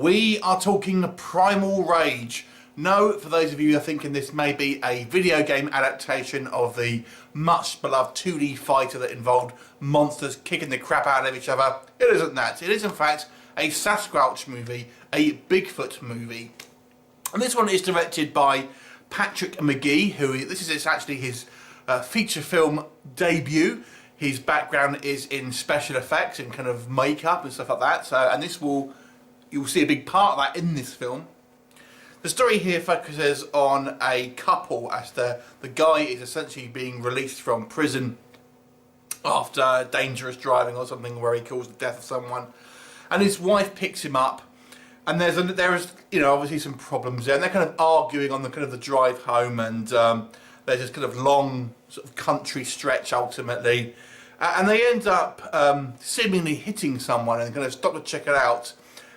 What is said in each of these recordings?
We are talking Primal Rage. No, for those of you who are thinking this may be a video game adaptation of the much beloved 2D fighter that involved monsters kicking the crap out of each other, it isn't that. It is in fact a Sasquatch movie, a Bigfoot movie. And this one is directed by Patrick McGee, this is actually his feature film debut. His background is in special effects and kind of makeup and stuff like that. So, and you'll see a big part of that in this film. The story here focuses on a couple as the guy is essentially being released from prison after dangerous driving or something where he caused the death of someone, and his wife picks him up, and there is obviously some problems there, and they're kind of arguing on the drive home, and there's this kind of long sort of country stretch ultimately, and they end up seemingly hitting someone and kind of stop to check it out.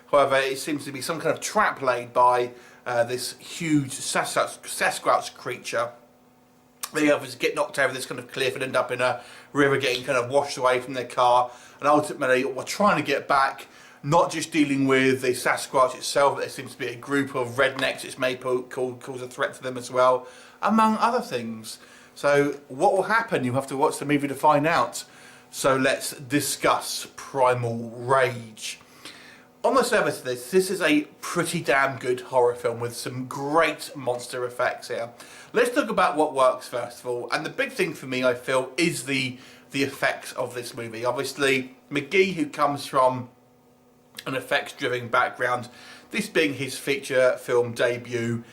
However, it seems to be some kind of trap laid by this huge Sasquatch creature. They obviously get knocked over this kind of cliff and end up in a river, getting kind of washed away from their car, and ultimately we're trying to get back, not just dealing with the Sasquatch itself, but there seems to be a group of rednecks which may cause a threat to them as well, among other things. So what will happen? You have to watch the movie to find out. So let's discuss Primal Rage. On the surface of this is a pretty damn good horror film with some great monster effects here. Let's talk about what works first of all, and the big thing for me, I feel, is the effects of this movie. Obviously, McGee, who comes from an effects-driven background, this being his feature film debut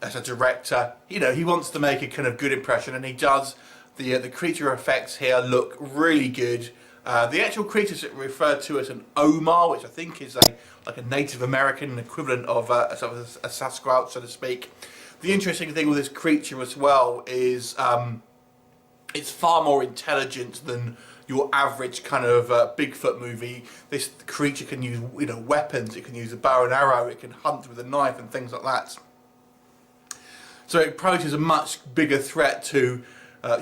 as a director, he wants to make a kind of good impression, and he does. The creature effects here look really good. The actual creatures are referred to as an Oh-Mah, which I think is like a Native American equivalent of a Sasquatch, so to speak. The interesting thing with this creature as well is it's far more intelligent than your average kind of Bigfoot movie. This creature can use weapons. It can use a bow and arrow. It can hunt with a knife and things like that. So it poses a much bigger threat to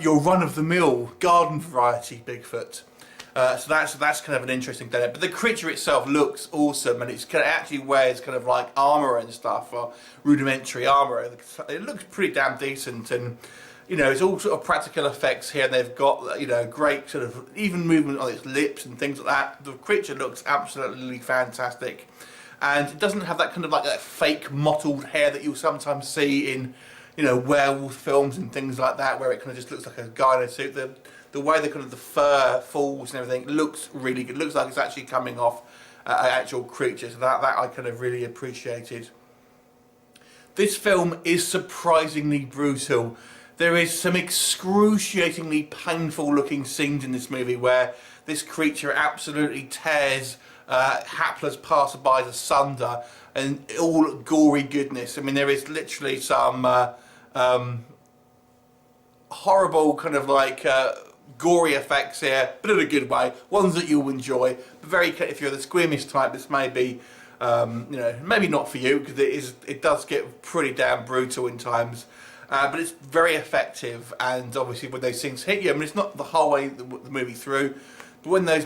your run-of-the-mill garden variety Bigfoot. So that's kind of an interesting detail. But the creature itself looks awesome, and it actually wears kind of like armour and stuff, or rudimentary armour. It looks pretty damn decent, and it's all sort of practical effects here. And they've got great sort of even movement on its lips and things like that. The creature looks absolutely fantastic, and it doesn't have that kind of like that fake mottled hair that you'll sometimes see in werewolf films and things like that, where it kind of just looks like a guy in a suit. The way the kind of the fur falls and everything looks really good. It looks like it's actually coming off an actual creature. So that I kind of really appreciated. This film is surprisingly brutal. There is some excruciatingly painful looking scenes in this movie where this creature absolutely tears hapless passerbys asunder, and all gory goodness. I mean, there is literally some horrible kind of like gory effects here, but in a good way, ones that you'll enjoy. But if you're the squeamish type, this may be maybe not for you, because it does get pretty damn brutal in times, but it's very effective. And obviously when those scenes hit you, I mean, it's not the whole way the movie through, but when those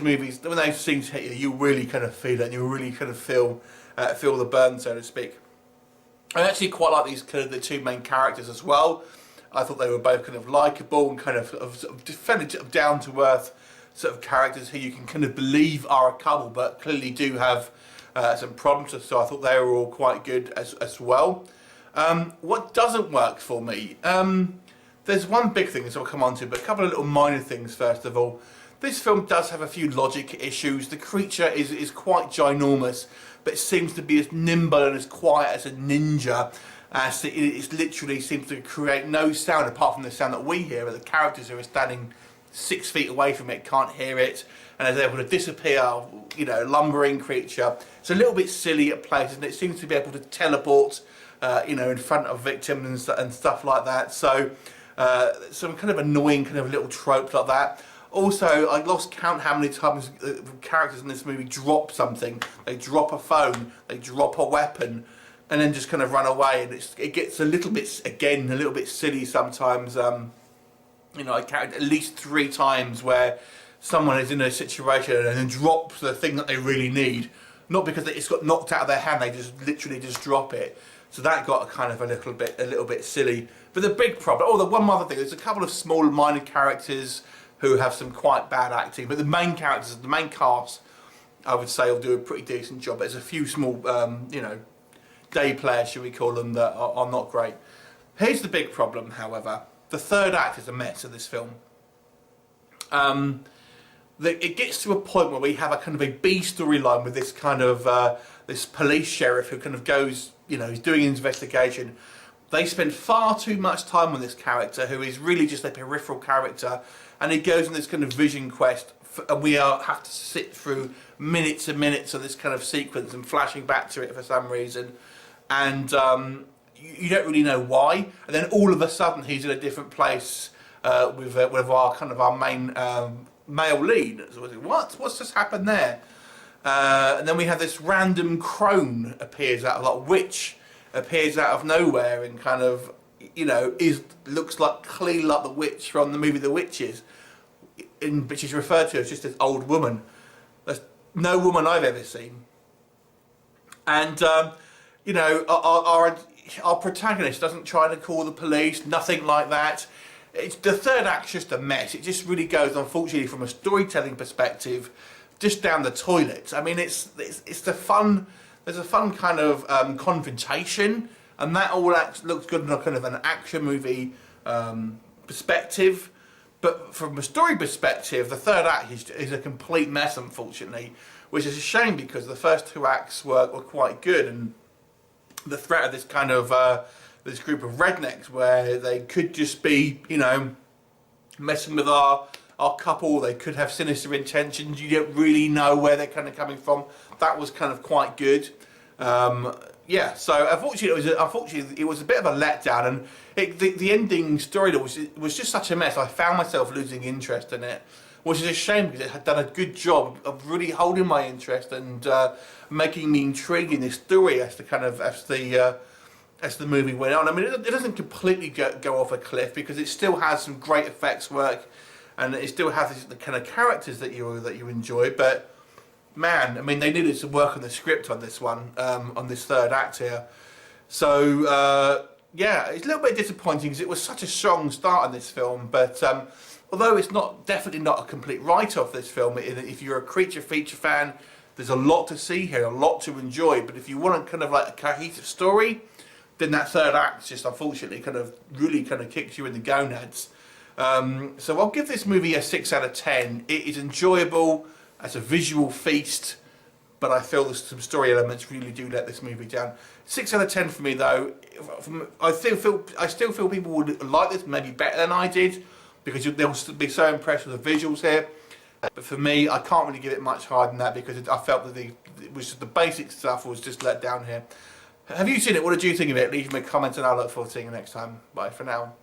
scenes hit you, you really kind of feel it, and you really kind of feel the burn, so to speak. I actually quite like these kind of the two main characters as well. I thought they were both kind of likeable and kind of fairly down to earth sort of characters who you can kind of believe are a couple, but clearly do have some problems. So I thought they were all quite good as well. What doesn't work for me? There's one big thing that I'll come on to, but a couple of little minor things first of all. This film does have a few logic issues. The creature is quite ginormous, but it seems to be as nimble and as quiet as a ninja. So it literally seems to create no sound apart from the sound that we hear, but the characters who are standing 6 feet away from it can't hear it, and is able to disappear, lumbering creature. It's a little bit silly at places, and it seems to be able to teleport, in front of victims and stuff like that. So some kind of annoying kind of little trope like that. Also, I lost count how many times characters in this movie drop something. They drop a phone, they drop a weapon, and then just kind of run away, and it gets a little bit silly sometimes. I counted at least 3 times where someone is in a situation and then drops the thing that they really need, not because it's got knocked out of their hand, they just literally just drop it. So that got kind of a little bit silly. But the big problem, oh, the one other thing, there's a couple of small minor characters who have some quite bad acting, but the main characters, the main cast, I would say will do a pretty decent job. There's a few small, you know, day players, should we call them, that are not great. Here's the big problem, however. The third act is a mess of this film. It gets to a point where we have a kind of a B storyline with this kind of this police sheriff who kind of goes, you know, he's doing an investigation. They spend far too much time on this character, who is really just a peripheral character, and he goes on this kind of vision quest, and we have to sit through minutes and minutes of this kind of sequence and flashing back to it for some reason, and you don't really know why. And then all of a sudden he's in a different place with our main male lead. So what's just happened there? And then we have this random crone appears out of, like, witch appears out of nowhere and kind of, you know, looks like clearly like the witch from the movie The Witches, but she's referred to as just this old woman. There's no woman I've ever seen. And you know, our protagonist doesn't try to call the police, nothing like that. The third act's just a mess. It just really goes, unfortunately, from a storytelling perspective, just down the toilet. I mean, it's the fun. There's a fun kind of confrontation, and that all looks good in a kind of an action movie perspective. But from a story perspective, the third act is a complete mess, unfortunately, which is a shame because the first two acts were quite good, and the threat of this kind of this group of rednecks where they could just be, you know, messing with our couple, they could have sinister intentions, you don't really know where they're kind of coming from. That was kind of quite good. Yeah, so unfortunately it was a bit of a letdown, and the ending story was just such a mess. I found myself losing interest in it, which is a shame because it had done a good job of really holding my interest and making me intrigued in this story as the movie went on. I mean, it doesn't completely go off a cliff because it still has some great effects work, and it still has the kind of characters that you enjoy. But man, I mean, they needed to work on the script on this one, on this third act here. So yeah, it's a little bit disappointing because it was such a strong start on this film. But although it's definitely not a complete write-off, this film, if you're a creature feature fan, there's a lot to see here, a lot to enjoy. But if you want kind of like a cohesive story, then that third act just unfortunately really kicks you in the gonads. So I'll give this movie a 6 out of 10. It is enjoyable as a visual feast, but I feel there's some story elements really do let this movie down. 6 out of 10 for me though. I still feel people would like this maybe better than I did, because they'll be so impressed with the visuals here. But for me, I can't really give it much higher than that because I felt that it was just the basic stuff was just let down here. Have you seen it? What did you think of it? Leave me a comment and I'll look forward to seeing you next time. Bye for now.